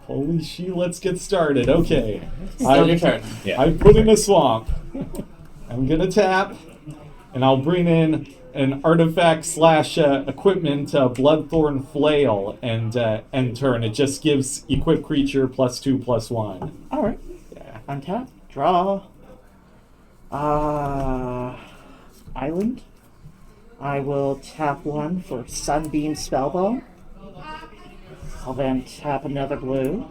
Holy shit, let's get started. Okay. Still your turn. Yeah. I put in a swamp. I'm going to tap, and I'll bring in an artifact slash equipment, Bloodthorn Flail, and end turn. It just gives equipped creature +2/+1. Alright. Yeah. Untap. Draw. Island. I will tap one for Sunbeam Spellbomb. I'll then tap another blue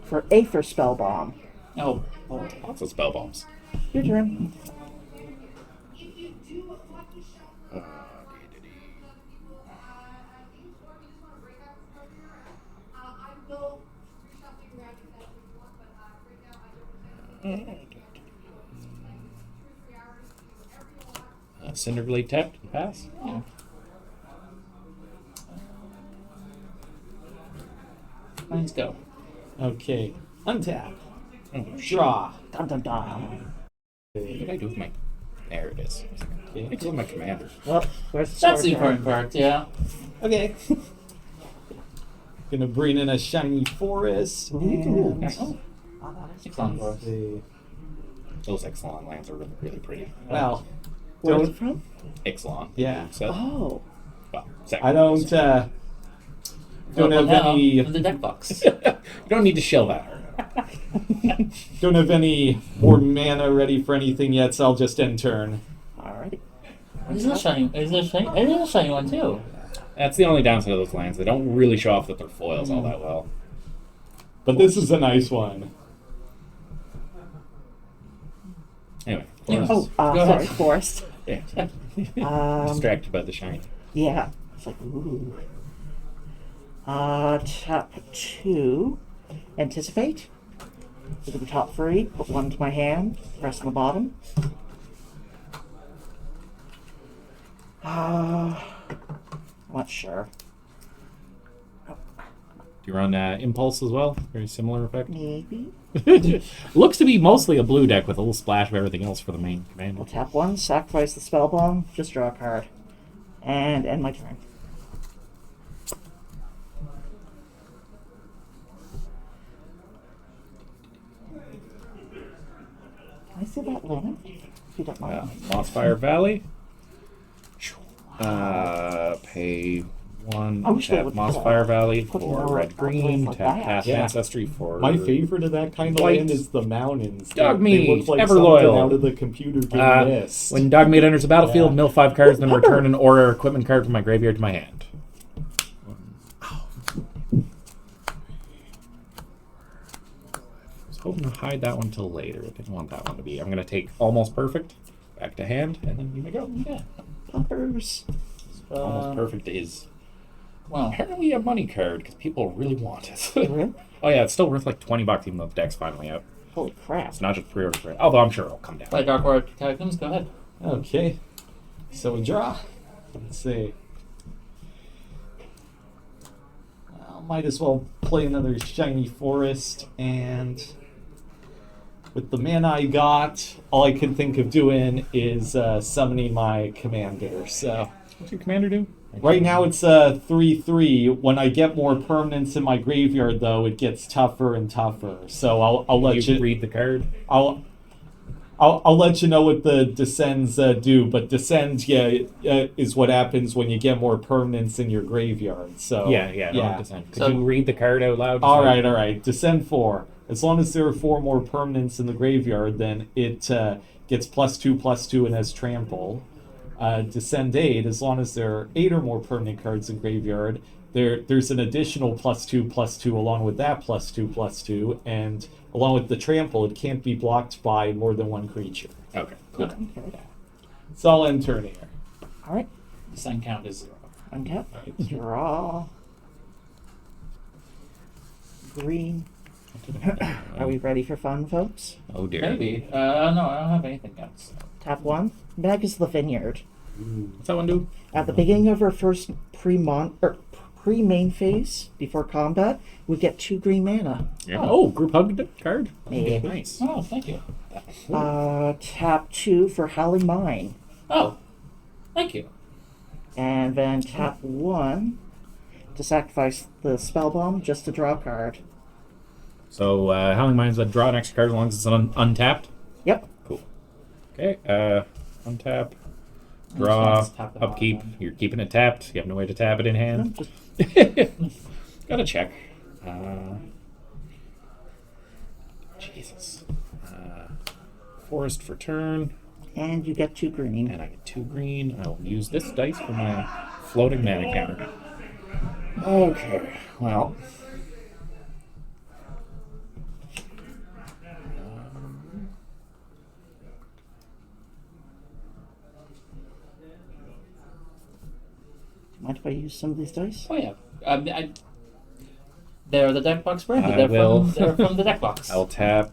for Aether Spellbomb. Oh, lots of spell bombs. Your turn. Cinderblade tapped. Pass. Yeah. Let's go. Okay. Untap. Oh, Draw. Dun dun dun. What did I do with my... There it is. Okay. I do with my commander. Well, where's the That's sword the now? important part, yeah. Okay. Gonna bring in a shiny forest. Ooh. And Oh, Oh, that is Excellent. nice. see. those Exelon lands are really, really pretty. Well, Where's don't, it from? Exelon. Yeah. So, Oh. well, second. I don't have any In the deck box. You don't need to shell that hard. don't have any more mana ready for anything yet, so I'll just end turn. Alrighty. It is a shiny one too. That's the only downside of those lands. They don't really show off that they're foils all that well. But this is a nice one. Anyway. Yeah. Forest. Oh, Go sorry, ahead. forest. Yeah. Distracted by the shine. Yeah. It's like, ooh. Tap 2. Anticipate. Look at the top 3. Put 1 to my hand. Rest on the bottom. I'm not sure. Do you run Impulse as well? Very similar effect. Maybe. Looks to be mostly a blue deck with a little splash of everything else for the main commander. I'll tap 1, sacrifice the spell bomb, just draw a card. And end my turn. Can I see that land? If you don't mind. Mossfire Valley. Pay 1. I wish they Tap would Mossfire Valley put for more red green. like Tap that. Past Yeah. Ancestry for My favorite of that kind of White. land is the mountains. Dog They meat, look like ever something loyal. out of the computer game list. When Dogmeat enters the battlefield, Yeah. mill 5 cards, then return an aura or equipment card from my graveyard to my hand. I was hoping to hide that one till later. I didn't want that one to be. I'm going to take Almost Perfect back to hand, and then you may go. Yeah. Bumpers. Almost Perfect is Well, apparently a money card because people really want it. Really? Oh yeah, it's still worth like $20 even though the deck's finally out. Holy crap. It's not just pre-order for it. Although I'm sure it'll come down. play Dark War Catacombs, go ahead. Okay. So we draw. Let's see. Well, might as well play another shiny forest, and with the mana I got, all I could think of doing is summoning my commander. So What's your commander do? right now it's 3/3. When I get more permanents in my graveyard, though, it gets tougher and tougher. So I'll let you you read the card. I'll let you know what the descends do, but descend, is what happens when you get more permanents in your graveyard. So Yeah. Descend. Could So- you read the card out loud? All right. Descend 4. As long as there are 4 more permanents in the graveyard, then it gets +2/+2 and has trample. Descend 8. As long as there are 8 or more permanent cards in graveyard, there's an additional +2/+2 along with that +2/+2, and along with the trample, it can't be blocked by more than one creature. Okay, cool. Okay. So I'll end turn here. Alright. The sign count is 0. Untap. Draw. Green. Are we ready for fun, folks? Oh dear. Maybe. No, I don't have anything else. Tap 1. Mag is the Vineyard. What's that one do? At the beginning of our first pre-main phase, before combat, we get 2 green mana. Yeah. Oh, Grouphug card. Maybe. Nice. Oh, thank you. Tap 2 for Howling Mine. Oh, thank you. And then tap 1 to sacrifice the spell bomb just to draw a card. So, Howling Mind's a draw an extra card as long as it's untapped. Yep. Cool. Okay, untap, I'm draw, just gonna tap the upkeep. bottom. You're keeping it tapped. You have no way to tap it in hand. Just Gotta check. Jesus. Forest for turn. and you get 2 green. And I get 2 green. I will use this dice for my floating mana counter. Okay, well. Mind if I use some of these dice? Oh yeah. They're the deck box branded. I They're will. they're from the deck box. I'll tap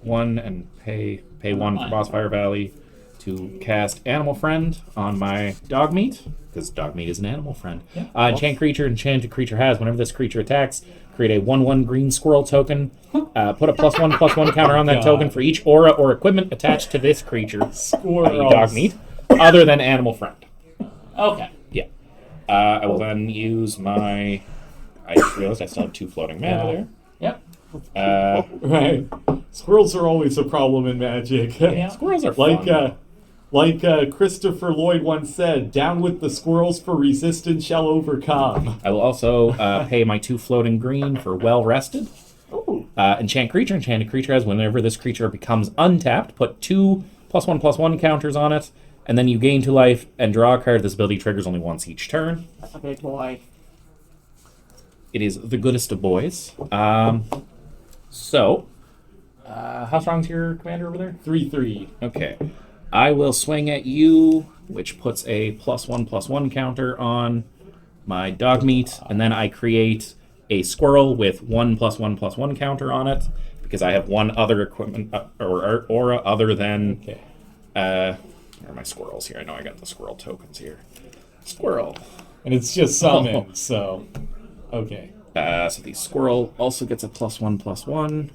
1 and pay 1 for Bossfire Valley to cast Animal Friend on my Dogmeat, because Dogmeat is an animal friend. Yeah. Enchant creature, enchanted creature has, whenever this creature attacks, create a 1/1 green squirrel token. Put a +1/+1 counter on that God. token for each aura or equipment attached to this creature, i.e. Squirrels. Dogmeat, other than Animal Friend. Okay. Yeah. I will then use my... I just realized I still have 2 floating mana Yep. there. Right. Squirrels are always a problem in Magic. Yeah. Squirrels are fun. Like Christopher Lloyd once said, down with the squirrels for resistance shall overcome. I will also pay my 2 floating green for Well Rested. Ooh. Enchant creature. Enchanted creature has, whenever this creature becomes untapped, put 2 +1/+1 counters on it, and then you gain 2 life and draw a card. This ability triggers only once each turn. That's a big boy. It is the goodest of boys. So, how strong's your commander over there? 3/3. Okay. I will swing at you, which puts a +1/+1 counter on my Dogmeat, and then I create a squirrel with 1 +1/+1 counter on it, because I have one other equipment or aura other than... Okay. Where are my squirrels here? I know I got the squirrel tokens here. Squirrel. And it's just summon, so... Okay. So the squirrel also gets a +1/+1.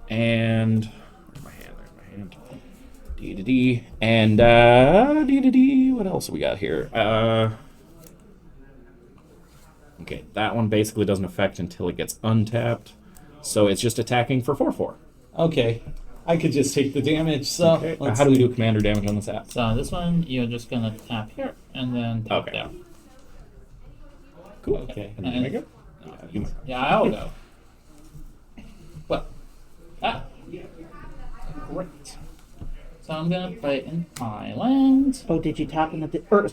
And... Where's my hand? There's my hand. D-D-D. And, D-D-D. What else we got here? Okay, that one basically doesn't affect until it gets untapped. So it's just attacking for 4/4. Okay. I could just take the damage, so... Okay. let's How do we see. do commander damage on this app? So this one, you're just gonna tap here and then tap Okay. there. Cool. Okay. And you make it? You make it. Yeah, I'll go. Well, great. So I'm gonna play in my land. Oh, did you tap in the... draw?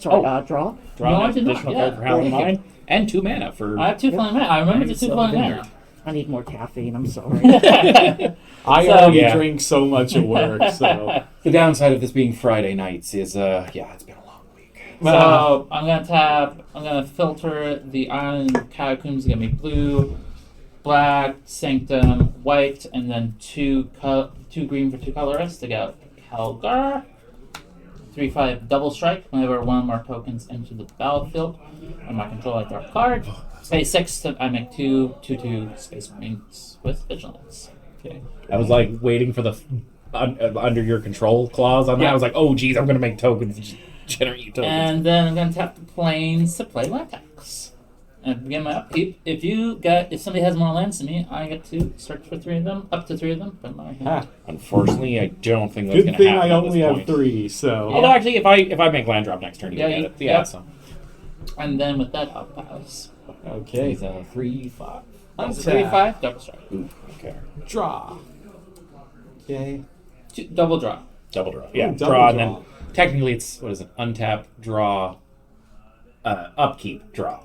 Draw No, I an did not, additional yeah. card for Howling Thank you. Mind, and 2 mana for... I have 2 flying mana. I remember the Nice. 2 flying Vineyard. mana. I need more caffeine, I'm sorry. I So- already Yeah. drink so much at work, so... The downside of this being Friday nights is, it's been a long week. So I'm gonna tap. I'm gonna filter the Island Catacombs to get me blue, black, Sanctum, white, and then 2 green for 2 colorless to get Calgar. 3/5 double strike. Whenever one of our tokens enter the battlefield, on my control I draw a card. Pay 6. I make 2/2 Space Marines with Vigilance. Okay. I was like waiting for the under your control clause on that. Yeah. I was like, oh geez, I'm gonna make tokens, just generate you tokens. And then I'm gonna tap the plains to play land tax. And begin my upkeep. If somebody has more lands than me, I get to search for 3 of them, up to 3 of them. But my Ha. Unfortunately, I don't think that's Good gonna thing happen I at this only have point. 3, so... Although actually, if I make land drop next turn, you Yeah, get you- it. Yeah, yep. so And then with that, I'll pass. Okay. he's a 3/5. That's Untap. 3/5 double strike. Ooh, okay. Draw. Okay. Double draw. Double draw. Yeah, double draw, and draw. then technically it's what is it? Untap, draw, upkeep, draw.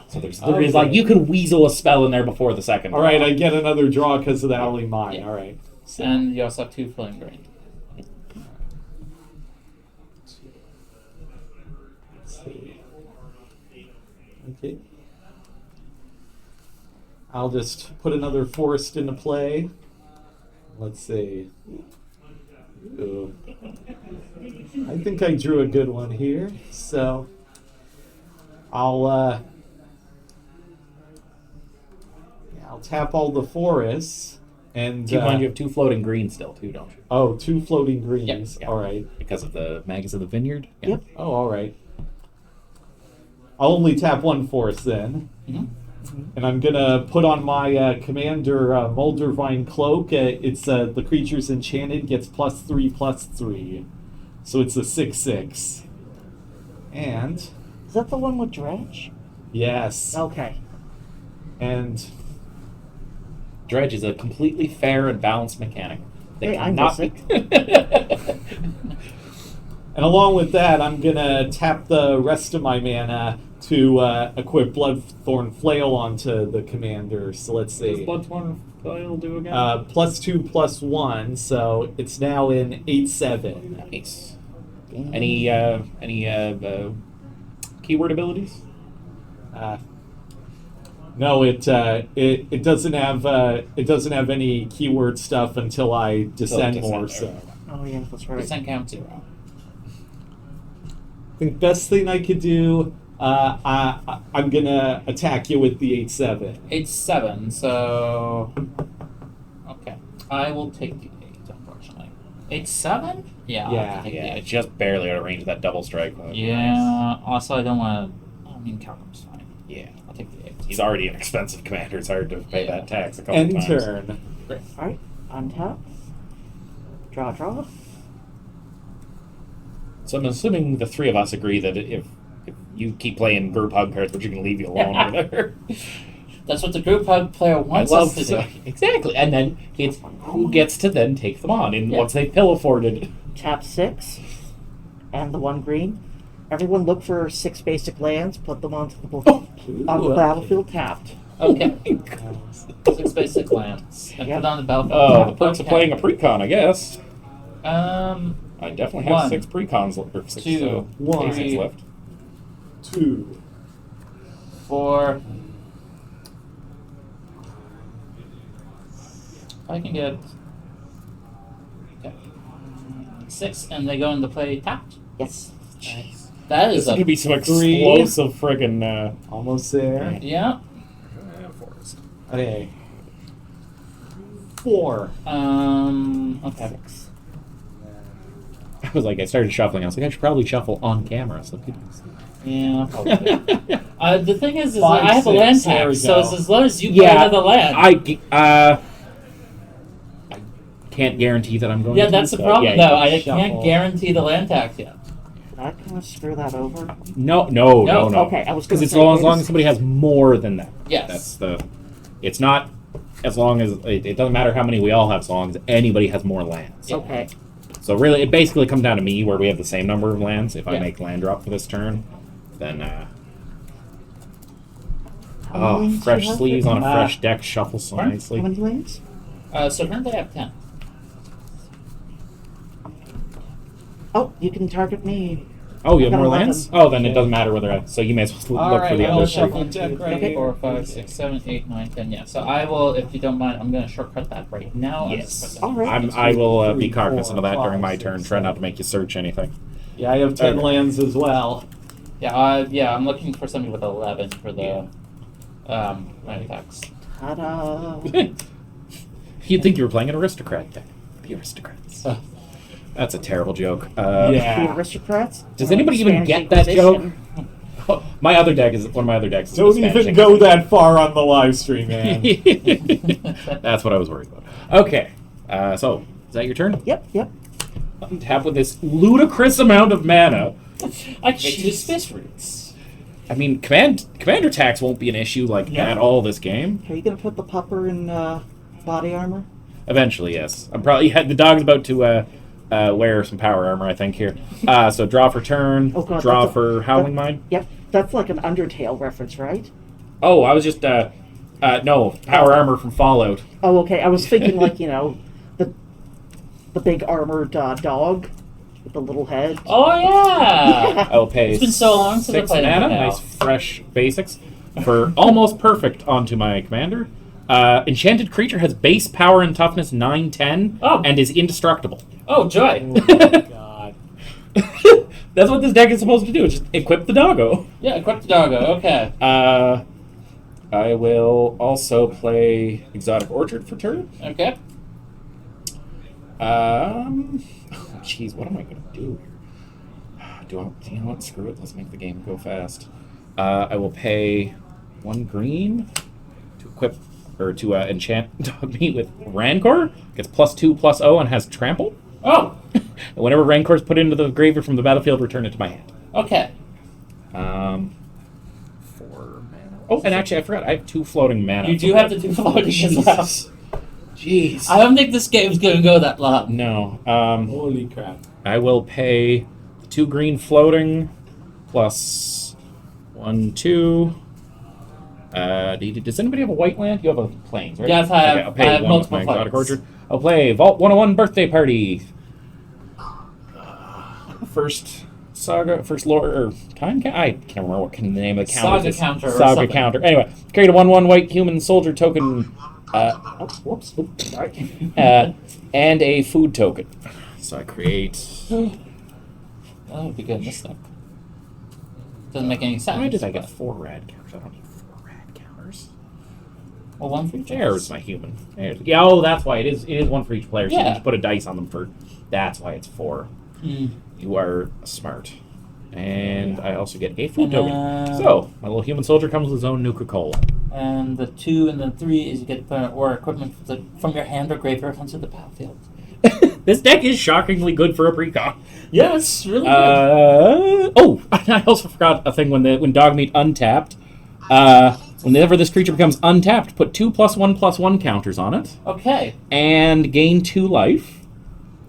So there is Okay. like you can weasel a spell in there before the second. All right, I get another draw because of the Howling Mine. Yeah. All right. So, And you also have 2 flame green. let's see. Okay. I'll just put another forest into play. Let's see. Ooh. I think I drew a good one here, so I'll tap all the forests and Keep in mind you have 2 floating greens still too, don't you? 2 floating greens. Yeah. All right. Because of the Magus of the Vineyard. Yeah. Yep. Oh, all right. I'll only tap 1 forest then. Mm-hmm. And I'm gonna put on my commander Moldervine cloak. It's the creature's enchanted gets +3/+3, so it's a 6/6. And Is that the one with dredge? yes, Okay. and Dredge is a completely fair and balanced mechanic. Hey, I cannot miss be- and along with that, I'm gonna tap the rest of my mana to equip Bloodthorn Flail onto the commander. So let's see. Bloodthorn Flail do again? +2/+1, so it's now in 8/7. Nice. Any keyword abilities? No, it doesn't have any keyword stuff until I descend more. So Oh yeah, that's right. Percent count 0. I think best thing I could do, I'm gonna attack you with the 8/7. 8/7. So okay, I will take the 8. Unfortunately, 8/7. Yeah. I'll Yeah. take the Yeah, 8. just barely out of range of that double strike. Yeah. Also, I don't want to. I mean, Calgar's fine. Yeah. I'll take the 8. He's already an expensive commander. It's hard to pay that tax a couple End times. turn. All right. Untap. Draw. So I'm assuming the three of us agree that if you keep playing Grouphug cards, we're just going to leave you alone over there. That's what the Grouphug player wants us to do. Exactly. And then it's who gets to then take them on and Yeah. once they've pill afforded. Tap 6. And the 1 green. Everyone look for 6 basic lands. Put them onto the battlefield tapped. Okay. 6 basic lands. And Yep. put on the battlefield. Oh, the perks of Okay. playing a precon, I guess. I I definitely have 1, 6 precons left. Or 6, 2, 1, 6 left. 2. 4. I can get 6, and they go into play tapped. Yes. Nice. That This is is a going to be some 3. explosive friggin' Almost there. yeah. fours. Okay. 4. Okay. 6. I was like, I started shuffling. I was like, I should probably shuffle on camera so people can see. Yeah, probably. The thing is 5, I have a land 6, there we tax, so go. it's as long as you play another land. I can't guarantee that I'm going Yeah, to. that's the so, problem, yeah, though. I shuffle. can't guarantee the land tax yet. Did I kind of screw that over? No. Okay, I was Because gonna it's say, as long as somebody has more than that. Yes. That's the. It's not as long as it doesn't matter how many we all have, as long as anybody has more lands. Yeah. Okay. So really, it basically comes down to me where we have the same number of lands. If I Yeah. make land drop for this turn, then How many lanes do you fresh have? sleeves on a Ah. fresh deck shuffles so Pardon? How nicely. many lanes? So currently I have 10. Oh, you can target me. Oh, you have Got more 11. lands? Oh, then it doesn't matter whether I. So you may as well look for Alright, the I will other shuffle two. deck right 3, here. 4, 5, 6, 7, 8, 9, 10. Yeah, so I will, if you don't mind, I'm going to shortcut that right now. Yes. All right. I will be 3, cognizant 4, of that during 5, my 6, turn. Try not 7. to make you search anything. Yeah, I have 10 Okay. lands as well. Yeah, I'm looking for somebody with 11 for the land tax. Ta-da. You'd think you were playing an aristocrat deck. The aristocrats. That's a terrible joke. The Yeah. aristocrats. Does anybody even Spanish get that Inquisition. joke? My other deck is one of my other decks. Is Don't the Spanish even go Inquisition. that far on the live stream, man. That's what I was worried about. Okay, so is that your turn? Yep. Tap with this ludicrous amount of mana. I choose Space Roots. I mean, commander tax won't be an issue at all this game. Are you gonna put the pupper in body armor? Eventually, yes. I'm probably the dog's about to wear some power armor, I think here. So draw for turn, Oh, God, draw that's a- for Howling Mine. Yep. That's like an Undertale reference, right? Oh, I was just no power armor from Fallout. Oh, okay. I was thinking like the big armored dog with the little head. Oh, yeah! I'll pay It's been so long since I 6 played mana, it now. nice fresh basics for almost perfect onto my commander. Enchanted creature has base power and toughness 9/10 Oh. and is indestructible. Oh, joy! God. That's what this deck is supposed to do. Just equip the doggo. Yeah, equip the doggo, okay. I will also play Exotic Orchard for turn. Okay. Jeez, what am I going to do here? You know what? Screw it. Let's make the game go fast. I will pay 1 green to equip or to enchant Dogmeat with Rancor. Gets +2/+0 and has trample. Oh, And whenever Rancor is put into the graveyard from the battlefield, return it to my hand. okay. 4 mana. Oh, and actually, I forgot. I have 2 floating mana. You do have the 2 floating as well. Jesus. Jeez. I don't think this game's going to go that long. No. Holy crap. I will pay 2 green floating plus 1, 2. Does anybody have a white land? You have a plains, right? Yes, I have. Okay, I'll pay I have 1 with multiple my Exotic plains. Orchard. I'll play Vault 101 Birthday Party. First Saga, first lore, or time count? I can't remember what the name of the counter Saga is. counter or Saga something. counter. Anyway, create a 1/1 white human soldier token. Whoops. Oops, sorry. And a food token. So I create. That would be good in this deck. Doesn't make any sense. Why did I get but- 4 rad counters? I don't need 4 rad counters. Well, 1 for each. There's my human. Yeah, oh, that's why it is. It is 1 for each player. So you Yeah. just put a dice on them for. That's why it's 4. Mm. You are smart. And I also get a food And, token. So my little human soldier comes with his own Nuka-Cola. And the 2 and the 3 is you get to put or equipment from your hand or graveyard onto the battlefield. This deck is shockingly good for a precon. Yes, really good. Oh, I also forgot a thing when Dogmeat untapped. Whenever this creature becomes untapped, put 2 +1/+1 counters on it, Okay, and gain 2 life,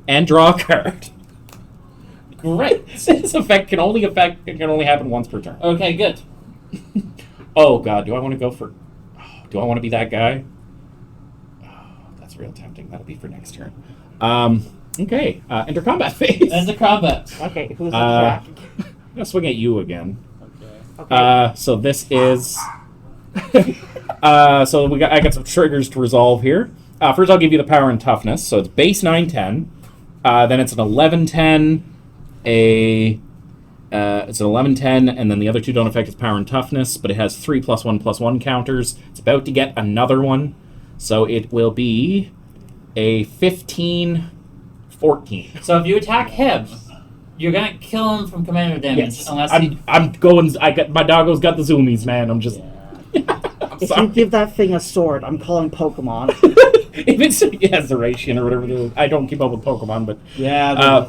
and draw a card. great. This effect can only happen once per turn. Okay, good. Oh god, do I want to go for? Do I want to be that guy? Oh, that's real tempting. That'll be for next turn. Okay. Enter combat phase. End the combat. Okay, who's in Uh, track? I'm gonna swing at you again. Okay. So this is. So I got some triggers to resolve here. First, I'll give you the power and toughness. So it's base 9/10. Then it's an 11/10. It's an 11/10, and then the other 2 don't affect its power and toughness, but it has 3 +1/+1 counters. It's about to get another one, so it will be a 15/14. So if you attack him, you're gonna kill him from commander damage Yes, unless he. I'm going. I got my doggo's got the zoomies, man. I'm just. I'm If you sorry. give that thing a sword, I'm calling Pokemon. If it's Zeratian or whatever, I don't keep up with Pokemon, but Yeah,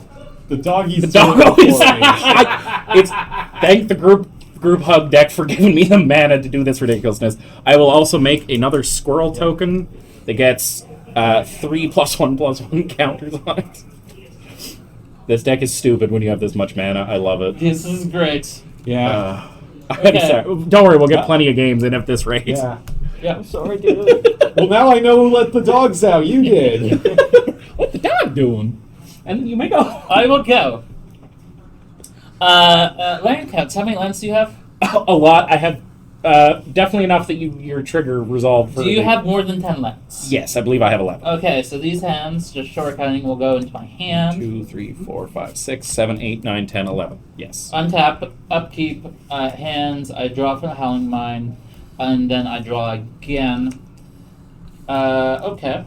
the doggies. the doggo is. It's thank the Grouphug deck for giving me the mana to do this ridiculousness. I will also make another squirrel token that gets 3 +1/+1 counters on it. This deck is stupid when you have this much mana. I love it. This is great. Yeah. I'm Okay. sorry. Don't worry, we'll get plenty of games in at this rate. Yeah. Yeah. Sorry, dude. Well, now I know who let the dogs out. You did. What's the dog doing? And then you may go. I will go. Land counts. How many lands do you have? A lot. I have definitely enough that your trigger resolved. Do you have more than 10 lands? Yes, I believe I have 11. Okay, so these hands, just shortcutting, will go into my hand. 2, 3, 4, 5, 6, 7, 8, 9, 10, 11. Yes. Untap, upkeep, hands. I draw from the Howling Mine, and then I draw again. Okay.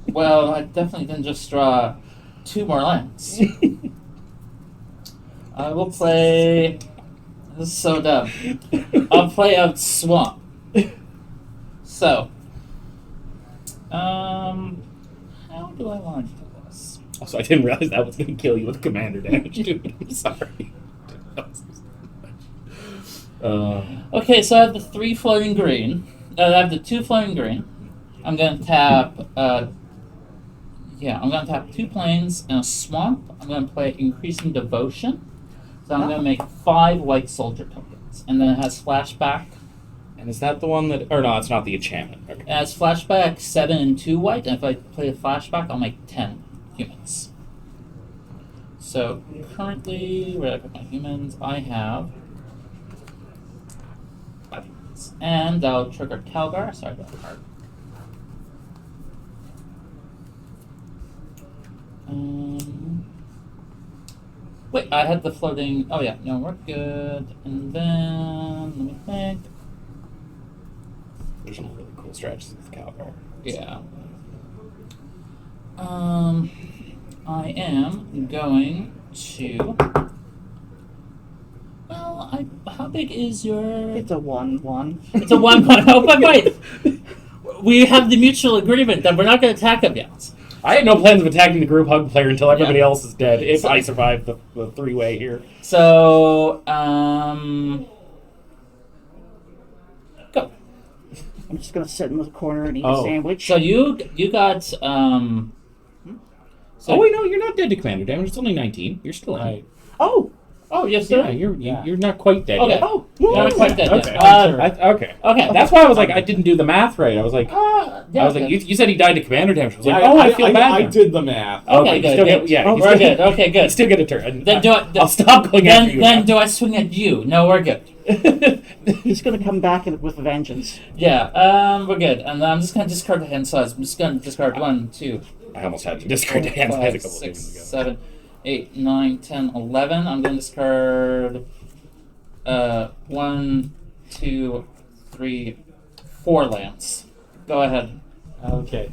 Well, I definitely didn't just draw 2 more lands. I will play. This is so dumb. I'll play a swamp. So, how do I want to do this? Also, I didn't realize that was going to kill you with commander damage, dude. I'm sorry. Okay, so I have the 3 floating green. I have the 2 floating green. I'm gonna tap. I'm gonna tap 2 plains and a swamp. I'm gonna play Increasing Devotion. So I'm gonna make 5 white soldier tokens, and then it has flashback. And is that the one that... Or no, it's not the enchantment. Okay. It has flashback 7 and 2 white, and if I play a flashback, I'll make 10 humans. So currently, where did I put my humans? I have 5 humans. And I'll trigger Calgar. Sorry about that card. Wait, I had the floating. Oh yeah, no, we're good. And then let me think. There's some really cool strategies with Calgar. Yeah. I am going to. Well, how big is your? It's a 1/1. It's a 1/1. Oh, but wait. We have the mutual agreement that we're not going to attack them yet. I had no plans of attacking the Grouphug player until everybody Yeah. else is dead. If I survive the three-way here. So, go. I'm just gonna sit in the corner and eat a Oh. sandwich. So you got So Oh wait, no, you're not dead to commander damage. It's only 19. You're still in. Right. Oh, Oh, yes, sir. Yeah, you're not quite dead Okay. yet. oh, Not yeah. quite dead yet. Okay. Okay. Okay. That's why I was like, I didn't do the math right. I was like, Yeah, I was like, you said he died to commander damage. I was like, Yeah, oh, I feel bad. I now. did the math. Okay, you good. still good. get, yeah, Oh, you we're still, good. Okay, you good. still get a turn. Then I'll stop going after you. Then now. do I swing at you? No, we're good. He's gonna come back with a vengeance. Yeah, we're good. And I'm just gonna discard the hand size. I'm just gonna discard 1, 2, I almost had to discard the hand size a 5, couple 6, games ago. 7, 8, 9, 10, 11. I'm gonna discard 1, 2, 3, 4 lands. Go ahead. Okay.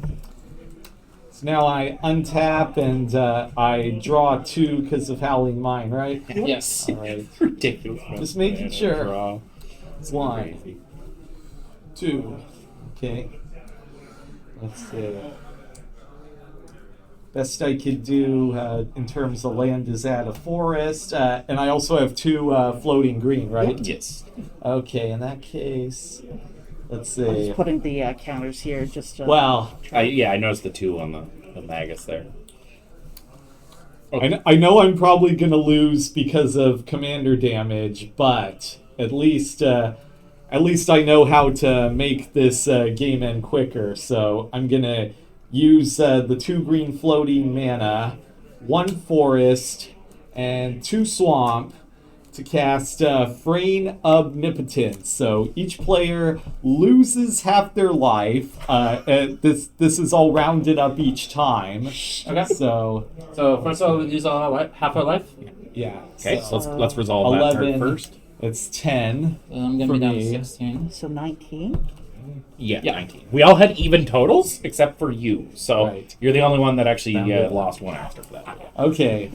So now I untap and I draw 2 because of Howling Mine, right? Yes. All right. Ridiculous. Just making sure. Draw. It's 1, 2. Okay. Let's see. Best I could do in terms of land is add a forest, and I also have 2 floating green, right? Yes. Okay, in that case, let's I'm see. just putting the counters here. Just Well, I noticed the 2 on the Magus there. I know I'm probably going to lose because of commander damage, but at least I know how to make this game end quicker. So I'm going to use the 2 green floating mana, 1 forest, and 2 swamp to cast Fraying Omnipotence. So each player loses half their life. This is all rounded up each time. Okay. So So first of all, we lose half our life. yeah. Okay, so so let's resolve that 11 turn first. It's 10. I'm gonna For be down to me. 16. so 19. Yeah, Yeah. 19. We all had even totals except for you. So Right. you're the only one that actually Found it. lost 1 after that. Okay.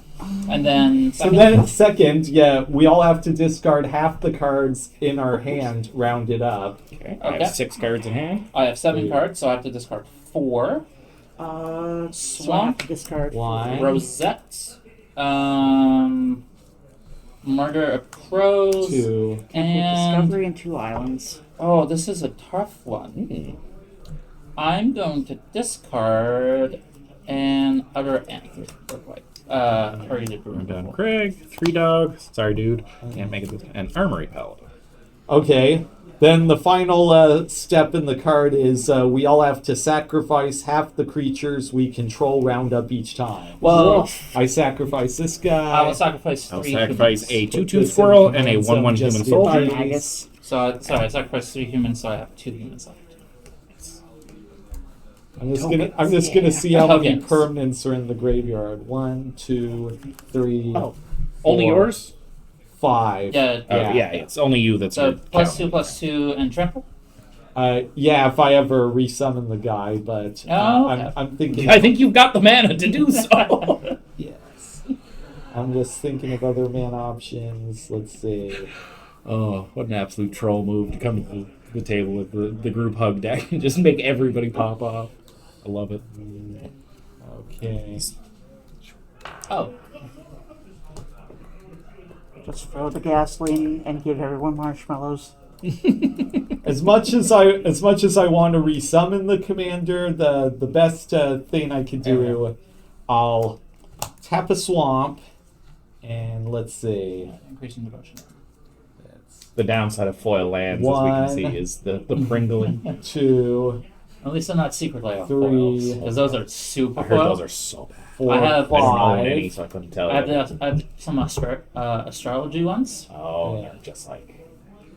And then So then second, yeah, we all have to discard half the cards in our hand rounded up. Okay. I Okay. have 6 cards in hand. I have 7 Three. cards, so I have to discard 4. Swamp. Discard. 1. Rosette. Murder of Crows. 2. And Discovery and 2 islands. oh, this is a tough one. I'm going to discard an other antler. Already did I'm down Craig, 3 dogs. Sorry, dude. Can't make it this And Armory Paladin. Okay. Then the final step in the card is we all have to sacrifice half the creatures we control round up each time. Well, I sacrifice this guy. I will sacrifice 3 I'll sacrifice a humans. 2/2 squirrel and a 1/1 Just human the soldier. bodies. Magus. So, sorry, I sacrificed 3 humans, so I have 2 humans left. I'm just gonna see how many Tokens. permanents are in the graveyard. 1, 2, 3. Oh. Only 4, yours? 5. Yeah. Yeah, it's only you that's So your +2/+2 and trample. Yeah, if I ever resummon the guy, but Oh, okay. I'm thinking. I think you've got the mana to do so. Yes. I'm just thinking of other mana options. Let's see. Oh, what an absolute troll move to come to the table with the Grouphug deck and just make everybody pop off. I love it. Okay. Oh, Just throw the gasoline and give everyone marshmallows. As much as I want to resummon the commander, the best thing I could do, I'll tap a swamp, and let's see. increasing devotion. That's The downside of foil lands, as we can see, is the pringling. 2, At least I'm not secret layoff 3. foils, because those are super I heard foil. those are so bad. 4, I have- I don't own 5. any, so I couldn't tell I you. have some astrology ones, Oh, Yeah. they're just like.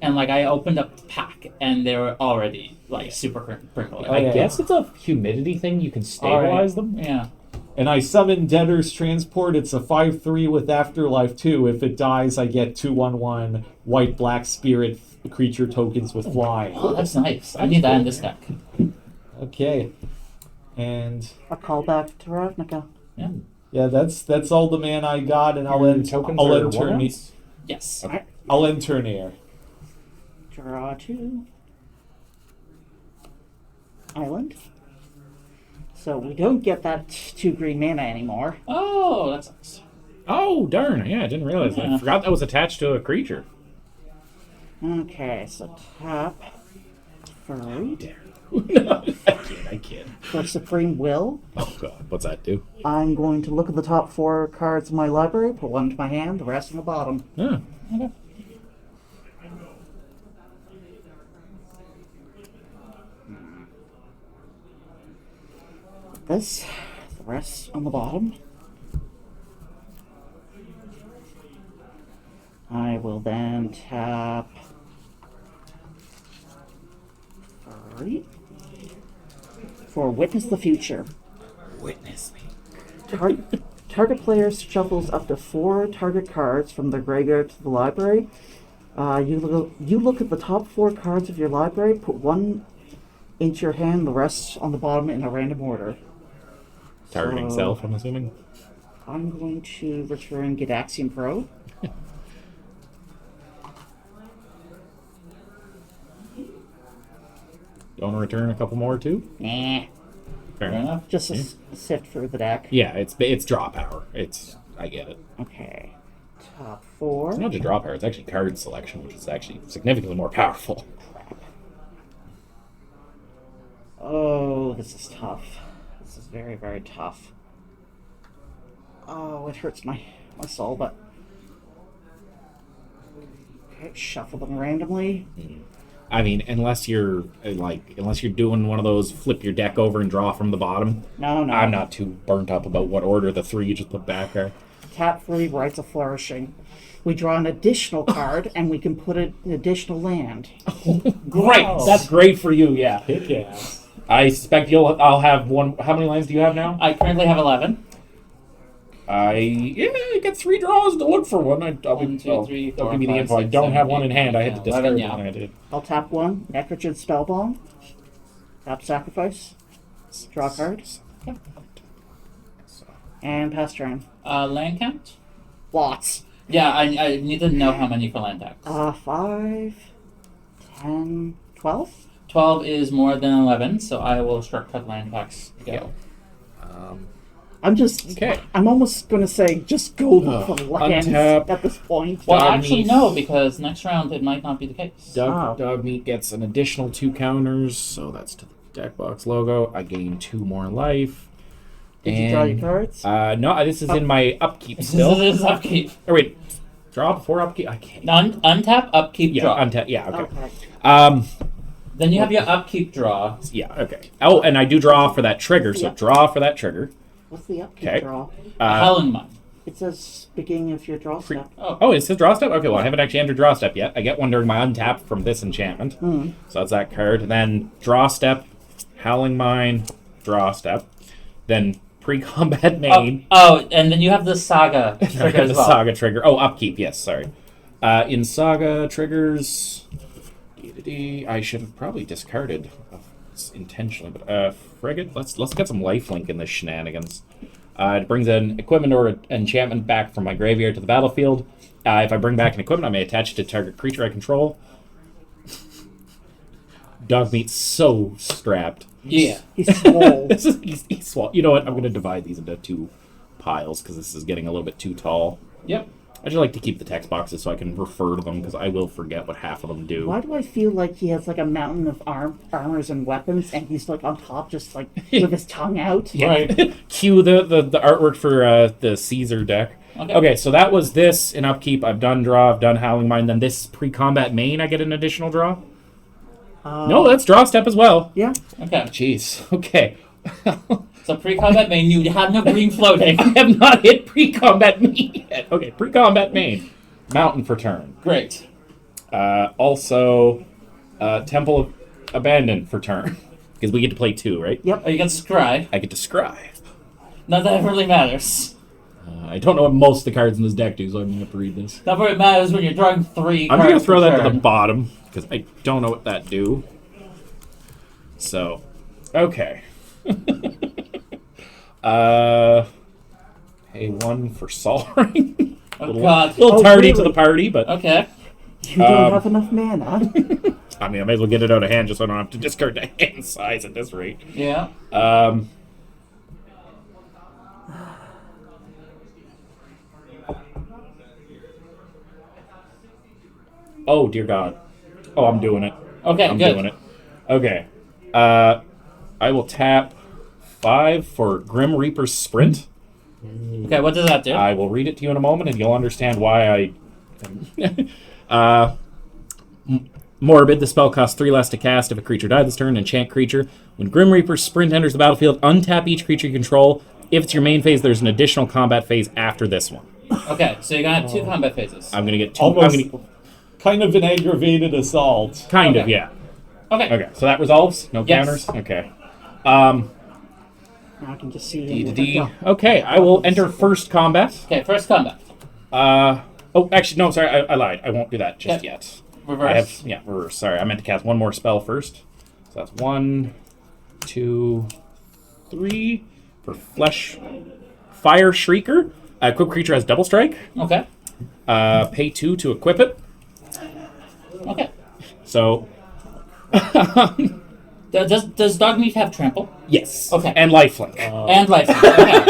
and like I opened up the pack, and they were already like super crinkly. Oh, yeah. I guess it's a humidity thing. You can stabilize them. Yeah. And I summon Debtor's Transport. It's a 5/3 with Afterlife 2. If it dies, I get 2/1 white-black spirit creature tokens with flying. Oh, that's nice. I need that in this deck. Okay. And A callback to Ravnica. Yeah. yeah, that's all the mana I got, and I'll end tokens I'll are end turn one-ones? Yes. Okay. I'll end turn air. Draw 2. Island. So we don't get that 2 green mana anymore. Oh, that sucks. Oh, darn. Yeah, I didn't realize. Yeah. I forgot that was attached to a creature. Okay, so tap Furry No, I can't. for Supreme Will. Oh, God. What's that do? I'm going to look at the top 4 cards in my library, put one to my hand, the rest in the bottom. Oh, okay. This, the rest on the bottom. I will then tap Furry for Witness the Future. Witness me. Target player shuffles up to 4 target cards from their graveyard to the library. You look at the top 4 cards of your library, put one into your hand, the rest on the bottom in a random order. Targeting So, self, I'm assuming. I'm going to return Gadaxian Pro. You want to return a couple more, too? Nah, Fair Fair enough. just a sift through the deck. Yeah, it's draw power. I get it. Okay, top 4. It's not just draw power, it's actually card selection, which is actually significantly more powerful. Oh, this is tough. This is very, very tough. Oh, it hurts my soul, but... Okay, shuffle them randomly. I mean, unless you're doing one of those flip your deck over and draw from the bottom. No. I'm not too burnt up about what order the 3 you just put back are. Tap 3, Rites of Flourishing. We draw an additional card, and we can put an additional land. Great! Wow. That's great for you, yeah. Kick ass. I suspect I'll have one. How many lands do you have now? I currently have 11. I get 3 draws to look for one. I'll One, two, three, don't four, give me the five, info. I six, don't seven, have one in eight, hand. I had nine, to 11, discard yeah. one. I did. I'll tap 1, Necrogen Spellbomb. Tap Sacrifice. Draw a card. And pass turn. Land count? Lots. Yeah, I need to know how many for land tax. 5, 10, 12? 12 is more than 11, so I will shortcut land tax. Go. I'm just... Okay. I'm almost going to say just go for lands untap. at this point. Well, Dog actually, meat. no, because next round it might not be the case. Dog meat gets an additional 2 counters, so that's to the deck box logo. I gain 2 more life. Did you draw your cards? No, this is in my upkeep This still. is upkeep. Or wait, draw before upkeep. I can't. Untap, upkeep, Yeah, draw. untap. Yeah, okay. Then you have your upkeep draw. Yeah, okay. Oh, and I do draw for that trigger, so Yeah. draw for that trigger. What's the upkeep Okay. draw? Howling Mine. It says beginning of your draw step. Oh, it says draw step? Okay, well, I haven't actually entered draw step yet. I get one during my untap from this enchantment. So that's that card. Then draw step, Howling Mine, draw step. Then pre-combat main. Oh, and then you have the Saga trigger as the well. Saga trigger. Oh, upkeep, yes, sorry. In Saga triggers... I should have probably discarded intentionally, but frigate. Let's get some lifelink in this shenanigans. It brings an equipment or an enchantment back from my graveyard to the battlefield. If I bring back an equipment, I may attach it to target creature I control. Dog meat's so strapped. Yeah. He's small. He's swole. You know what? I'm going to divide these into 2 piles because this is getting a little bit too tall. Yep. I just like to keep the text boxes so I can refer to them because I will forget what half of them do. Why do I feel like he has like a mountain of armors and weapons, and he's like on top, just like with his tongue out? Right. Cue the artwork for the Caesar deck. Okay, so that was this in upkeep. I've done draw. I've done Howling Mine. Then this pre-combat main, I get an additional draw. No, that's draw step as well. Yeah. Okay. Jeez. Okay. So pre-combat main, you have no green floating. I have not hit pre-combat main yet. Okay, pre-combat main. Mountain for turn. Great. Also, Temple of Abandon for turn. Because we get to play 2, right? Yep. Oh, you got Scry. I get to scry. Not that it really matters. I don't know what most of the cards in this deck do, so I'm going to have to read this. Not where it matters when you're drawing 3 I'm cards going to throw per that to the turn. bottom, because I don't know what that do. So, okay. Hey, 1 for Sol Ring. Oh, God. A little tardy to really? the party, but... Okay. You don't have enough mana. I mean, I may as well get it out of hand just so I don't have to discard the hand size at this rate. Yeah. Oh, dear God. Oh, I'm doing it. Okay, I'm good. doing it. Okay. I will tap 5 for Grim Reaper's Sprint. Okay, what does that do? I will read it to you in a moment, and you'll understand why I... Morbid, the spell costs 3 less to cast if a creature died this turn. Enchant creature. When Grim Reaper's Sprint enters the battlefield, untap each creature you control. If it's your main phase, there's an additional combat phase after this one. Okay, so you're gonna have 2 combat phases. I'm going to get 2... Almost kind of an aggravated assault. Kind of, Okay. yeah. Okay. Okay, so that resolves? No Yes. counters? Okay. Now I can just see D to him. D. Okay, I will enter first combat. Okay, first combat. Oh, actually, no, sorry, I lied. I won't do that just Okay. yet. Reverse. Reverse. Sorry, I meant to cast one more spell first. So that's 1, 2, 3 for Flesh. Fire Shrieker. Equip creature has double strike. Okay. Pay 2 to equip it. Okay. So, Does Dogmeat have trample? yes. Okay. And lifelink. And life. Okay.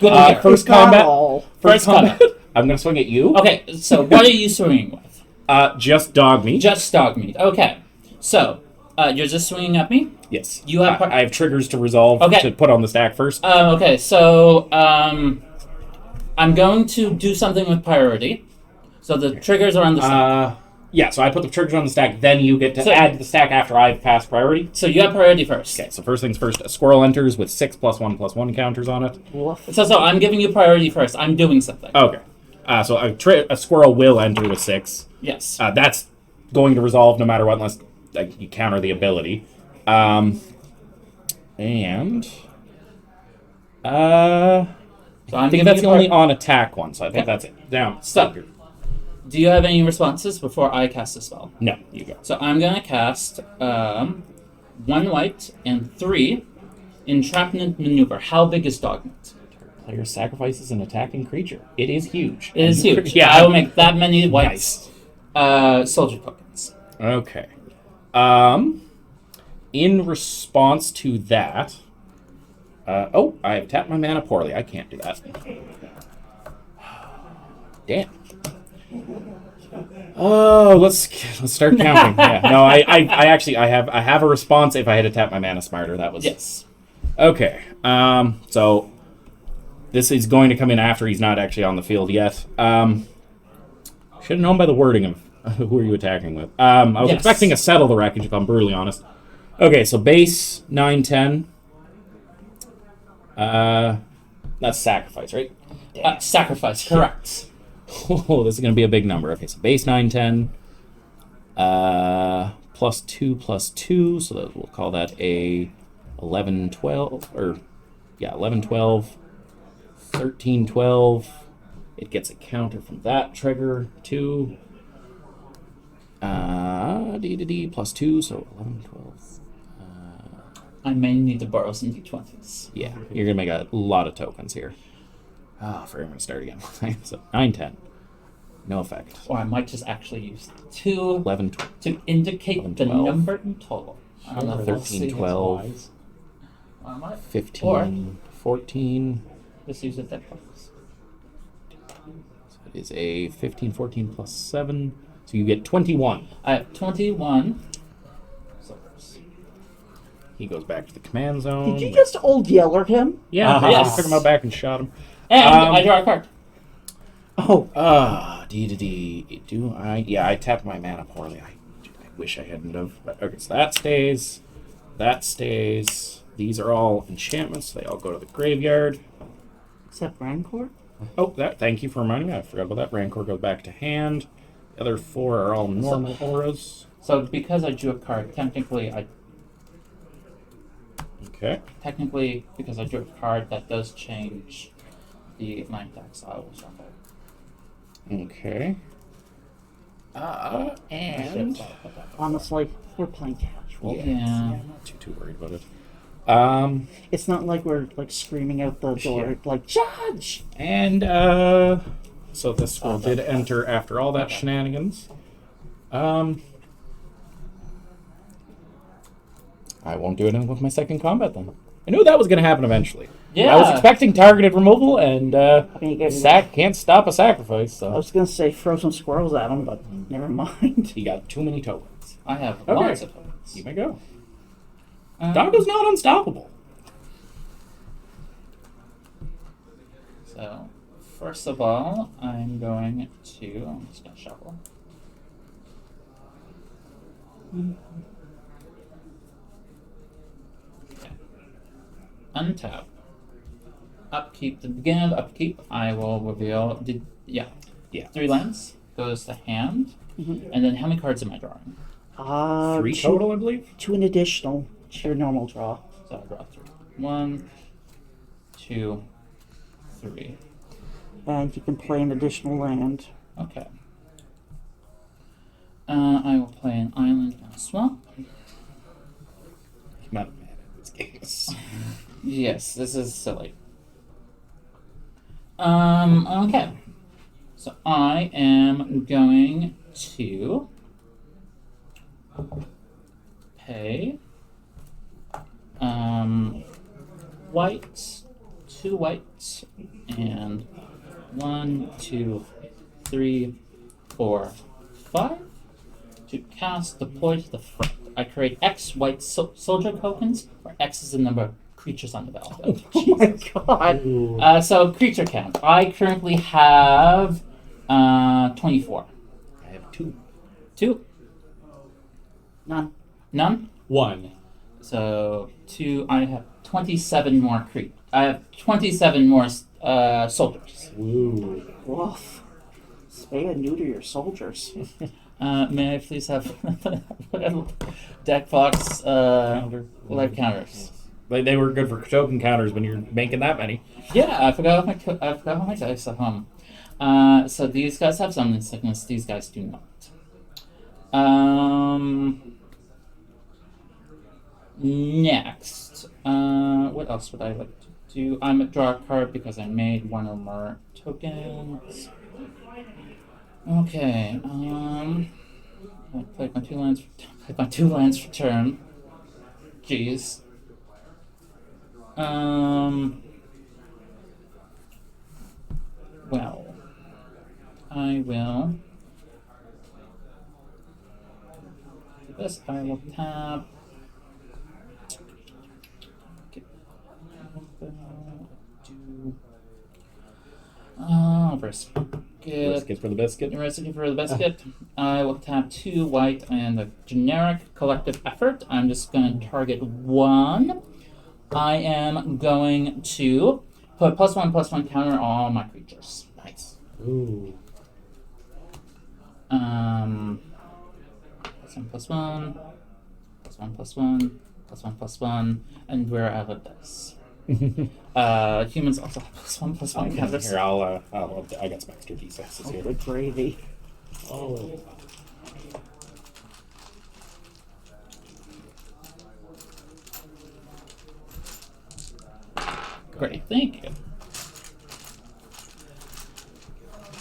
Good to hear. First It's not combat. all. First combat. I'm going to swing at you. Okay, so what are you swinging with? Just dog meat. Just Dogmeat. Okay. So, you're just swinging at me? Yes. You have I have triggers to resolve Okay. to put on the stack first. Okay, so I'm going to do something with priority. So the triggers are on the stack. Yeah, so I put the triggers on the stack, then you get to So- add to the stack after I've passed priority. So you have priority first. Okay, so first things first, a squirrel enters with 6 +1/+1 counters on it. Woof. So I'm giving you priority first. I'm doing something. Okay. So a squirrel will enter with 6. Yes. That's going to resolve no matter what, unless you counter the ability. And... So I'm I think giving that's you the only on attack one, so I think Okay. that's it. Now, So- Do you have any responses before I cast a spell? no, you go. So I'm gonna cast 1 white and 3 entrapment maneuver. How big is Dogmeat? Player sacrifices an attacking creature. It is huge. It is huge. Yeah. I will make that many whites. Soldier tokens. Okay. In response to that, I have tapped my mana poorly. I can't do that. Damn. Oh, let's start counting. Yeah. No, I actually have a response if I had to tap my mana smarter. That was Yes. Okay. So this is going to come in after he's not actually on the field yet. Should have known by the wording of who are you attacking with. I was Yes. expecting a settle the wreckage, if I'm brutally honest. Okay, so base 9/10. That's sacrifice, right? Sacrifice. Correct. Oh, this is going to be a big number. Okay, so base 9/10. +2/+2, so that, we'll call that a 11/12, or yeah, 11/12, 13/12. It gets a counter from that trigger too. D +2, so 11/12. I may need to borrow some d20s. Yeah, you're gonna make a lot of tokens here. Oh, I'm gonna start again. So 9/10, no effect. Or I might just actually use 2 11, to indicate the 12. number in total. I don't know if we'll see 13, it. 12, I might 15, 14. just use a dead box. So it is a 15, 14 +7. So you get 21. I have 21 silvers. He goes back to the command zone. Did you just old yeller him? Yeah, I Yes. took him out back and shot him. And I draw a card. Oh, D to D. Do I? Yeah, I tapped my mana poorly. I wish I hadn't have. But, okay, so that stays. That stays. These are all enchantments. They all go to the graveyard. except Rancor? Oh, thank you for reminding me. I forgot about that. Rancor goes back to hand. The other 4 are all normal auras. So because I drew a card, technically, Okay. because I drew a card, that does change the 9 decks. I will shuffle. Okay. I should have And thought about that. Honestly, we're playing casual. yeah, Yeah. I'm not too worried about it. It's not like we're like screaming out the door, Yeah. like, Judge! And So this squirrel did enter after all that shenanigans. I won't do anything with my second combat then. I knew that was going to happen eventually. Yeah. I was expecting targeted removal, and mean, you Sack can't stop a sacrifice. So I was gonna say throw some squirrels at him, but never mind. he got too many tokens. I have Okay. lots of tokens. You may go. Um, Doggo's not unstoppable. So, first of all, I'm just gonna shuffle. Okay. Untap. Upkeep. The beginning of upkeep, I will reveal. Yeah. 3 lands goes to hand, and then how many cards am I drawing? 3 two, total, I believe. 2 an additional to your normal draw. So I draw 3. 1, 2, 3. And you can play an additional land. Okay. I will play an island and a swamp. I'm not mad at these games. Yes, this is silly. Okay. So I am going to pay white, 2 whites, and 1, 2, 3, 4, 5 to cast Deploy to the front. I create X white soldier tokens, where X is the number of creatures on the battlefield. Oh my god. So creature count. I currently have 24. I have 2. 2? None. None? 1. So 2. I have 27 more I have 27 more soldiers. Ooh. Woof. Spay and neuter your soldiers. May I please have deck box life counters? They were good for token counters when you're making that many. Yeah, I forgot my dice at home. So these guys have summoning sickness. These guys do not. Next, what else would I like to do? I'm gonna draw a card because I made 1 or more tokens. Okay. I played my 2 lands. Played my 2 lands for turn. Jeez. Well, I will do this. I will tap. Risk Risk it for the biscuit. Recipe for the biscuit. I will tap 2 white and a generic collective effort. I'm just going to target 1. I am going to put +1/+1 counter on all my creatures. Nice. Ooh. +1/+1, +1/+1, +1/+1, and we're out of dice. Humans also have +1/+1 counters. Here, I got some extra D6s Oh, here. good gravy. Oh. Great, thank you.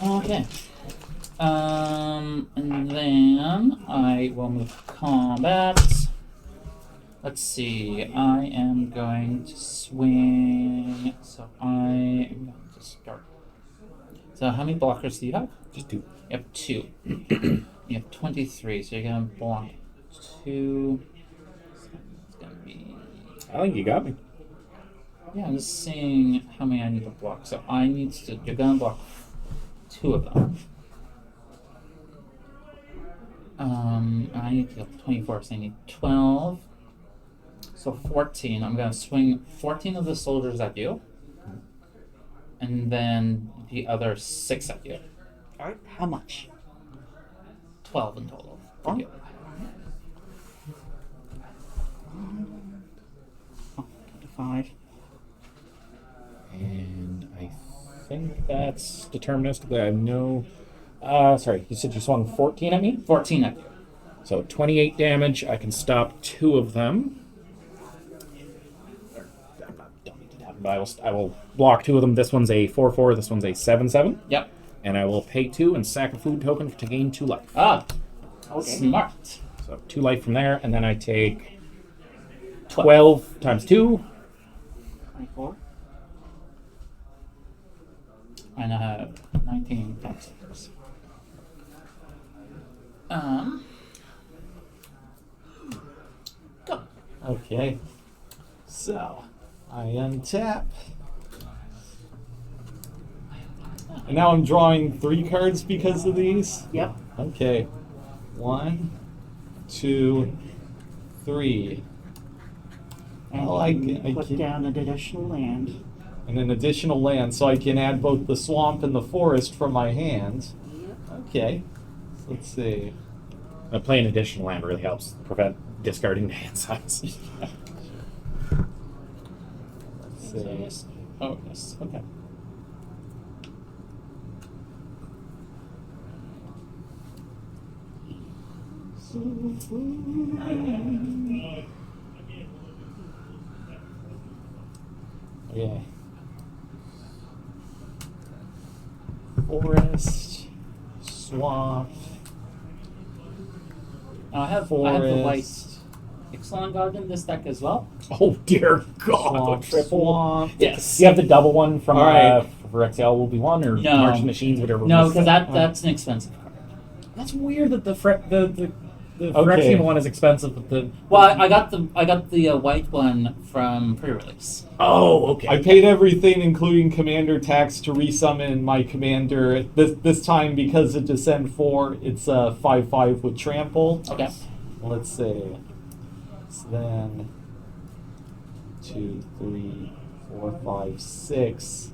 Okay. And then I will move to combat. Let's see. I am going to swing. So I am going to start. So how many blockers do you have? Just 2. You have 2. You have 23, so you're gonna block 2. So it's gonna be. I think you got me. Yeah, I'm just seeing how many I need to block. So I need to. You're gonna block 2 of them. I need to get 24, so I need 12. So 14. I'm gonna swing 14 of the soldiers at you, and then the other 6 at you. Alright, how much? 12 in total. For Oh. you. Oh, 5. And I think that's deterministically. I have no. Sorry, you said you swung 14 at me? 14 at you. So 28 damage. I can stop 2 of them. Don't need to tap, but I will block 2 of them. This one's a 4/4. This one's a 7/7. Yep. and I will pay 2 and sack a food token to gain 2 life. Ah, Okay. smart. So 2 life from there, and then I take 12 times 2. 24. And I have 19 times 6. Go. Okay. So, I untap. And now I'm drawing 3 cards because of these? Yep. Okay. 1, 2, 3. And Well, you I put can- down an additional land. And an additional land, so I can add both the swamp and the forest from my hand. Okay. So let's see. Playing additional land really helps prevent discarding the hand size. Let's see. Oh, yes. Okay. Okay. Forest, swamp, Now I have the white forest, Ixalan God in this deck as well. Oh dear God! swamp, The triple. swamp. Yes. You have the double one from All right. for XL will be 1 or No. March Machines, whatever. No, was because that. that's an expensive card. That's weird that the Okay. Phyrexian one is expensive, but the Well, I got the white one from pre-release. okay. I paid everything, including commander tax, to resummon my commander. This time, because of Descend 4, it's a 5/5 with trample. Okay. Let's see. So then 2, 3, 4, 5, 6.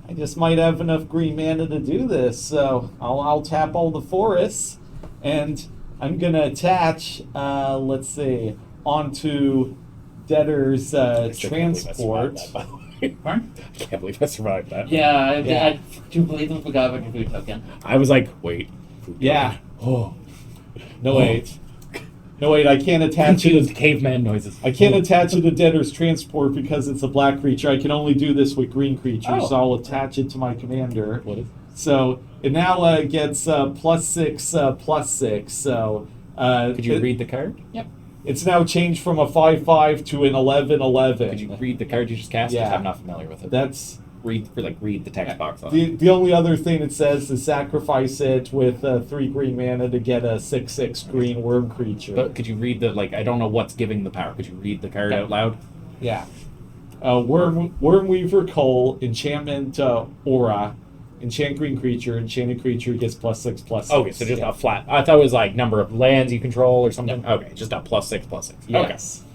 I just might have enough green mana to do this, so I'll tap all the forests, and I'm gonna attach. Let's see, onto Debtor's transport. Pardon? I can't believe I survived that. Yeah, Yeah. I completely forgot about your food token. I was like, wait. Yeah. Oh. No wait. No wait. I can't attach To it. those caveman noises. I can't attach it to Debtor's transport because it's a black creature. I can only do this with green creatures, Oh. so I'll attach it to my commander. What is? So it now gets +6/+6. So Could you read the card? Yep. it's now changed from a 5/5 to an 11/11. Could you read the card you just cast? Yeah. I'm not familiar with it. That's read the text box on it. the only other thing it says is sacrifice it with 3 green mana to get a 6/6 green worm creature. But could you read the I don't know what's giving the power. Could you read the card Yeah. out loud? Yeah. Wormweaver Cull, enchantment aura, enchant green creature, enchanted creature gets +6/+6. Okay, so just Yeah. a flat. I thought it was like number of lands you control or something. Okay, just a +6/+6. Yes. Okay,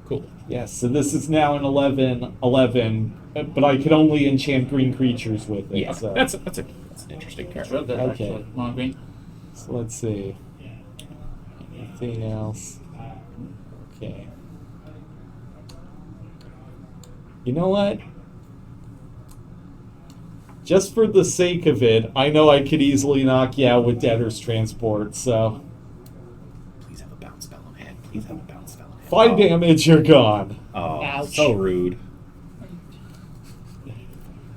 cool. Yes, so this is now an 11/11, but I can only enchant green creatures with it. Yeah, So, that's an interesting card. It's real good, Okay. actually. Mono green. so let's see. Anything else? Okay. You know what? Just for the sake of it, I know I could easily knock you out with Debtor's Transport, so Please have a bounce spell on hand. Please have a bounce spell on hand. 5 damage, you're gone. Oh, Ouch. so rude.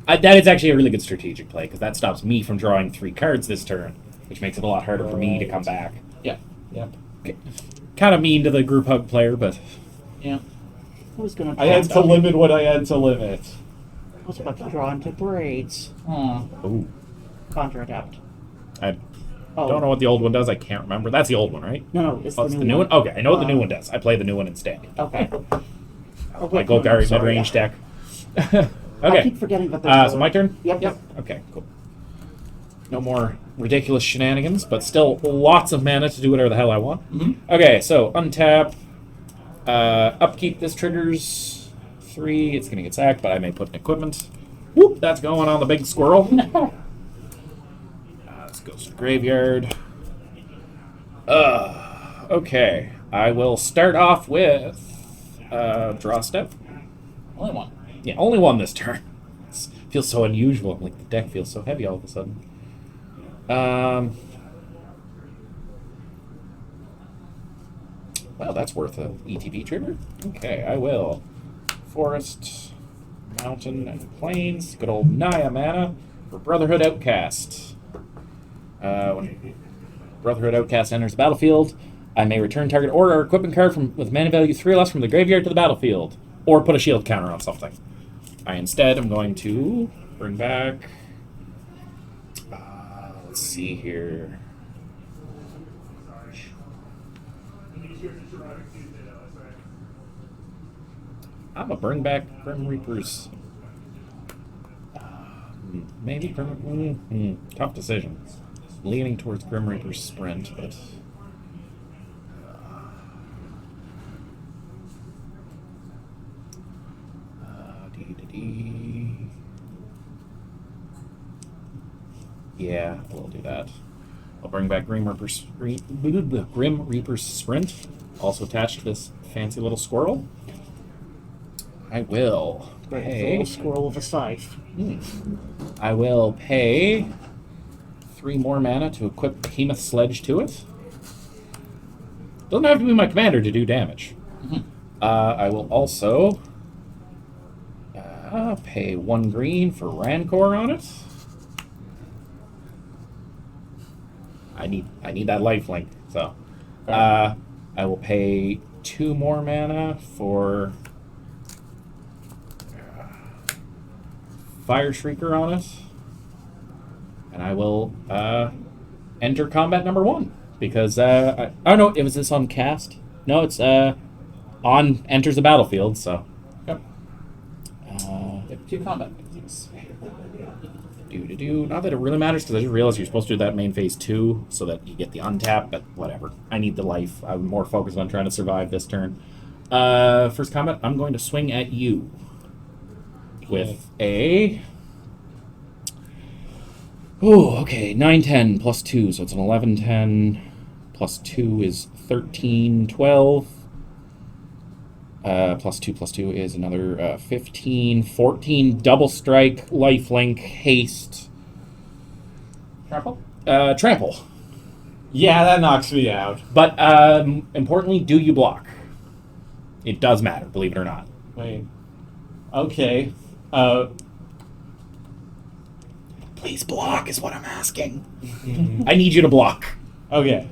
That is actually a really good strategic play because that stops me from drawing 3 cards this turn, which makes it a lot harder for me to come back. Yeah. Yep. Okay. Kind of mean to the Grouphug player, but Yeah. I was gonna. I had to limit what I had to limit. I was about to draw into braids. Oh. ooh, Conjure Adapt. I Oh. don't know what the old one does. I can't remember. That's the old one, right? No, it's Oh, the it's new the new one. one. Okay, I know what the new one does. I play the new one instead. Okay. My Golgari sorry. mid-range deck. I Okay. keep forgetting that there's So my turn? Yep. Okay, cool. No more ridiculous shenanigans, but still lots of mana to do whatever the hell I want. Mhm. Okay, so untap. Upkeep, this triggers 3. It's going to get sacked, but I may put an equipment. Whoop, that's going on the big squirrel. This goes to the graveyard. Okay, I will start off with draw step. Only one. Yeah, only one this turn. It feels so unusual. Like the deck feels so heavy all of a sudden. Well, that's worth a ETB trigger. Okay, I will. Forest, Mountain and Plains. Good old Naya mana for Brotherhood Outcast. When Brotherhood Outcast enters the battlefield, I may return target order or equipment card with mana value 3 or less from the graveyard to the battlefield, or put a shield counter on something. I instead am going to bring back. Let's see here. I'm gonna bring back Grim Reaper's. Maybe Grim. Tough decision. Leaning towards Grim Reaper's Sprint, but. Yeah, we'll do that. I'll bring back Grim Reaper's Sprint, also attached to this fancy little squirrel. I will Great, it's a pay. little squirrel with a scythe. I will pay 3 more mana to equip Behemoth Sledge to it. Doesn't have to be my commander to do damage. I will also pay 1 green for Rancor on it. I need that lifelink, so I will pay 2 more mana for Fire Shrieker on it, and I will enter combat number 1 because oh no, it was this on cast. No, it's on enters the battlefield. So Yep. 2 combat. Not that it really matters because I just realized you're supposed to do that main phase 2 so that you get the untap, but whatever. I need the life. I'm more focused on trying to survive this turn. First combat, I'm going to swing at you with a. Oh, okay. 9-10 plus 2, so it's an 11-10 plus 2 is 13-12. Plus 2 is another 15, 14, double strike, lifelink, haste. Trample? Trample. Yeah, that knocks me out. But importantly, do you block? It does matter, believe it or not. Wait. Okay. Please block is what I'm asking. I need you to block. Okay.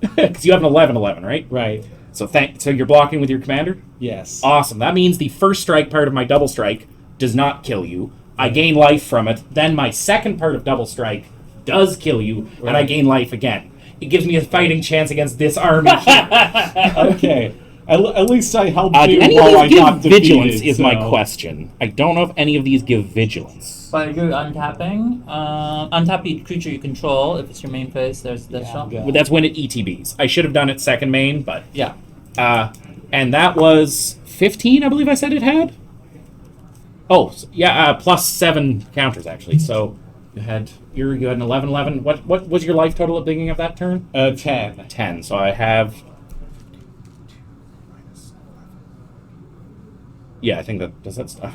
Because you have an 11-11, right? Right. So you're blocking with your commander? Yes. Awesome. That means the first strike part of my double strike does not kill you. I gain life from it. Then my second part of double strike does kill you, and I gain life again. It gives me a fighting chance against this army. Okay. At least I helped Do you any while I of these got give vigilance defeated, is my so- question. I don't know if any of these give vigilance. By good untapping, untap each creature you control. If it's your main phase, there's this shot. Yeah. But that's when it ETBs. I should have done it second main, but... Yeah. And that was 15, I believe I said it had? Oh, yeah, plus 7 counters, actually. So you had an 11-11. What was your life total at the beginning of that turn? 10. 10. So I have... Yeah, I think that... Does that... Oh,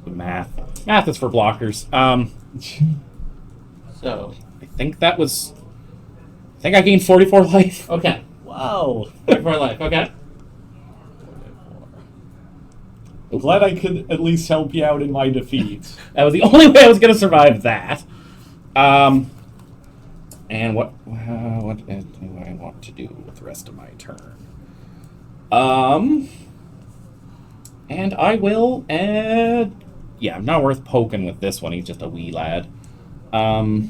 the math. Math is for blockers. So, I think that was... I think I gained 44 life. okay. Wow. 34 life, okay. Glad I could at least help you out in my defeat. That was the only way I was going to survive that. And what do I want to do with the rest of my turn? And I will add... Yeah, not worth poking with this one. He's just a wee lad. I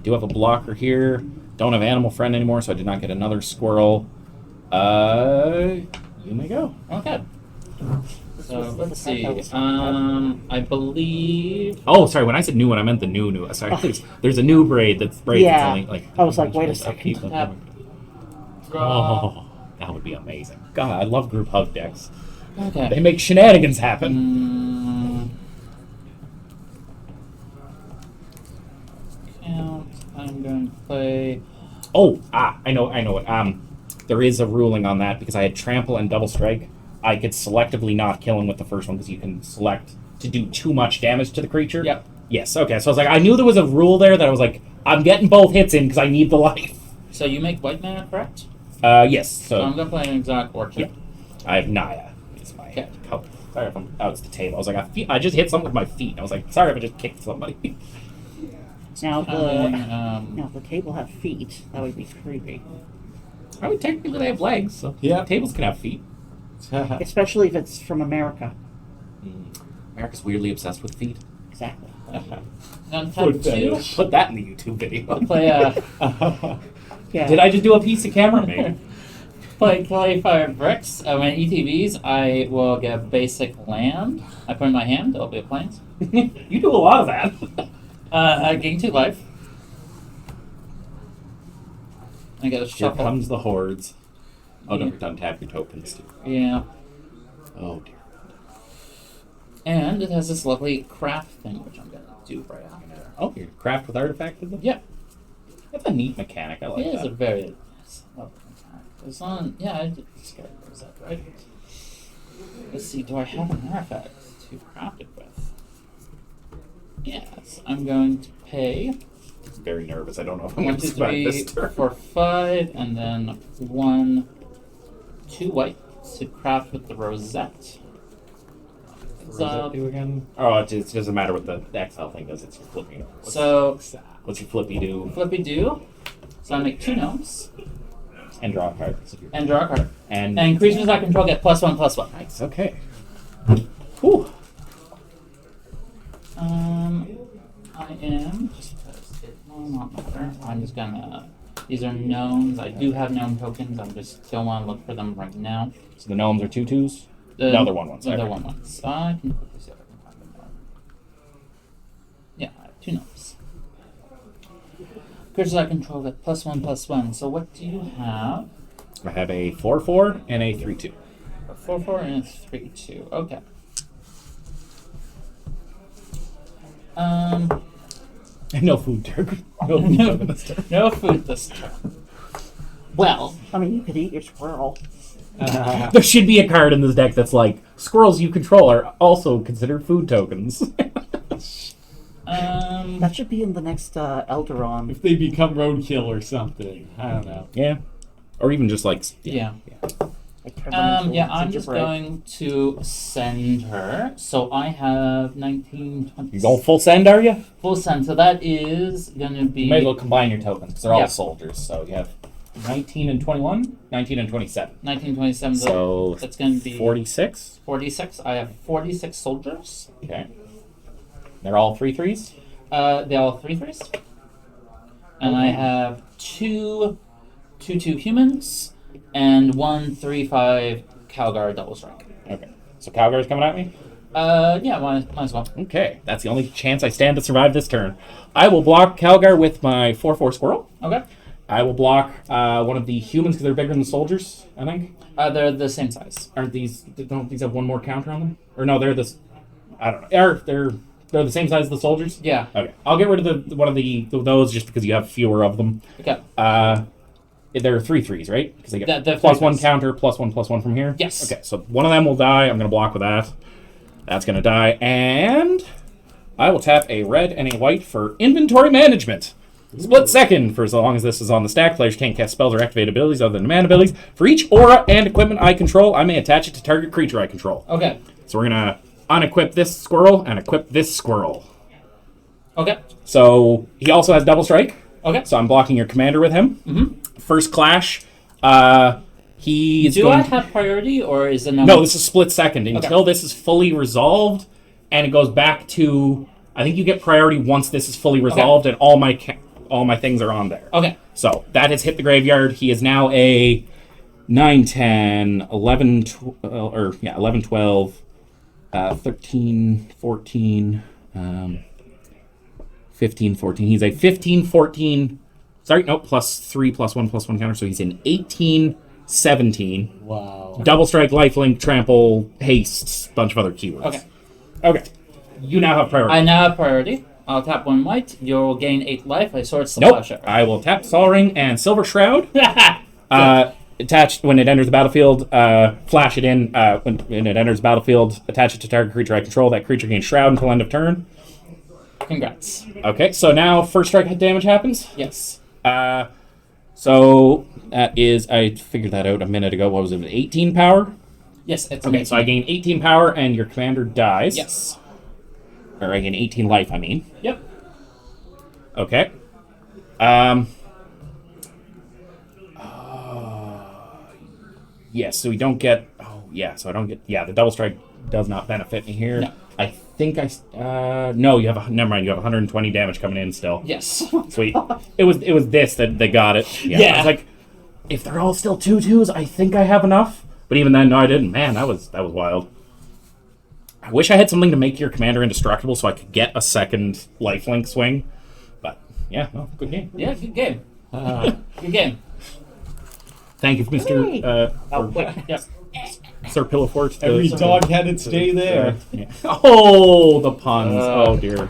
do have a blocker here. Don't have Animal Friend anymore, so I did not get another squirrel. You may go. Okay. So, let's see. I believe... Oh, sorry. When I said new one, I meant the new. Sorry. There's a new braid that's Yeah. only like. I was like, wait a second. Tap. Oh, that would be amazing. God, I love group hug decks. Okay. They make shenanigans happen. Count. I'm going to play... Oh, I know it. There is a ruling on that because I had trample and double strike. I could selectively not kill him with the first one because you can select to do too much damage to the creature. Yep. Yes. Okay. So I was like, I knew there was a rule there that I was like, I'm getting both hits in because I need the life. So you make white mana, correct? Yes. So I'm going to play an exotic orchard. Yeah. I have Naya. Is my Okay. color. Sorry if I'm... Oh, it's the table. I was like, I just hit something with my feet. I was like, sorry if I just kicked somebody. Now, Um, if the table had feet, that would be creepy. I mean, technically they have legs, so Yeah. tables can have feet. Especially if it's from America. America's weirdly obsessed with feet. Exactly. on Foot tab 2, fetish. Put that in the YouTube video. play Yeah. Did I just do a piece of camera? Maybe. play 5 bricks. When ETBs, I will get basic land. I put in my hand. It'll be a plains. You do a lot of that. I gain 2 life. I get a Here shuffle. comes the hordes. Oh, Yeah. don't forget to untap your tokens, too. Yeah. Oh, dear. And it has this lovely craft thing, which I'm gonna do right after. Oh, your craft with artifact in them? Yeah. That's a neat mechanic. I like It is that. a very nice, lovely mechanic. It's on. Yeah, I just got that right. Let's see. Do I have an artifact to craft it with? Yes. I'm going to pay I'm very nervous. I don't know if I'm 1, going to 2, survive 3, this turn. 4, 5, and then 2 white to craft with the rosette. What does that do again? Oh, it doesn't matter what the XL thing does. It's your flippy. What's your flippy do? Flippy do. So I make 2 gnomes And draw a card. and draw a card. And And creatures I control get +1/+1. nice. Okay. Whew. I am just because it will not matter. I'm just gonna. These are gnomes. I do have gnome tokens. I'm just don't want to look for them right now. So the gnomes are 2/2s? No, they're 1/1s. They're Okay. 1/1s. I can quickly see if I can find them. Yeah, I have 2 gnomes. Creatures I control get +1/+1. So what do you have? I have a 4/4 and a 3/2. A 4/4 and a 3/2. Okay. And no food turn. No food No, turn this turn. no food this turn. Well, I mean, you could eat your squirrel. There should be a card in this deck that's like, squirrels you control are also considered food tokens. That should be in the next Elderon. If they become roadkill or something, I don't know. Yeah. Or even just like... yeah. Like, turn them into Yeah, I'm just gingerbread. going to send her. So I have 19, 20. You going full send, are you? Full send. So that is going to be. You may as well combine your tokens, because they're all Yeah. soldiers. So you have 19 and 21, 19 and 27. 1927. So that's going to be 46. 46. I have 46 soldiers. Okay. They're all 3/3s? They all 3/3s. And I have 2 2/2 humans and 1 3/5 Calgar double strike. Okay. So Calgar's coming at me? Yeah, might as well. Okay. That's the only chance I stand to survive this turn. I will block Calgar with my 4/4 squirrel. Okay. I will block one of the humans because they're bigger than the soldiers, I think. They're the same size. Aren't these... Don't these have one more counter on them? Or no, they're this... I don't know. They're the same size as the soldiers? Yeah. Okay. I'll get rid of one of those just because you have fewer of them. Okay. They're 3/3s, right? Because they get They're +1 3/3s. counter, +1/+1 from here? Yes. Okay, so one of them will die. I'm going to block with that. That's going to die. And I will tap a red and a white for inventory management. Split second. For as long as this is on the stack, players can't cast spells or activate abilities other than mana abilities. For each aura and equipment I control, I may attach it to target creature I control. Okay. So we're going to unequip this squirrel and equip this squirrel. Okay. So he also has double strike. Okay. So I'm blocking your commander with him. Mm-hmm. First clash, he is Do going I to... have priority or is it number? No, this is split second. Until this is fully resolved, and it goes back to... I think you get priority once this is fully resolved, and all my things are on there. Okay. So that has hit the graveyard. He is now a 9, 10, 11, 11, 12, 13, 14, 15, 14. He's a 15, 14... Sorry, no, +3/+1/+1 counter, so he's in 18, 17. Wow. Double strike, lifelink, trample, haste, bunch of other keywords. Okay. Okay. You now have priority. I now have priority. I'll tap 1 white. You'll gain 8 life. I sword the Nope. Plowshare. I will tap Sol Ring and Silver Shroud. Attached when it enters the battlefield, flash it in. When it enters the battlefield, attach it to target creature I control. That creature gains Shroud until end of turn. Congrats. Okay, so now first strike damage happens. Yes. So that is, I figured that out a minute ago. What was it? 18 power? Yes, it's Okay, so I gain 18 power, and your commander dies. Yes. Or I gain 18 life, I mean. Yep. Okay. Yes, so we don't get... Oh, yeah, so I don't get... Yeah, the double strike does not benefit me here. No. I think I... no, you have... Never mind, you have 120 damage coming in still. Yes. Sweet. It was this that got it. Yeah. I was like, if they're all still 2/2s, I think I have enough. But even then, no, I didn't. Man, that was wild. I wish I had something to make your commander indestructible so I could get a second lifelink swing. But, yeah, well, good game. Yeah, good game. Good game. Thank you, Mr. Hey. Yep. Sir Pillowfort. Every dog had its day there. Yeah. Oh, the puns. Oh, dear.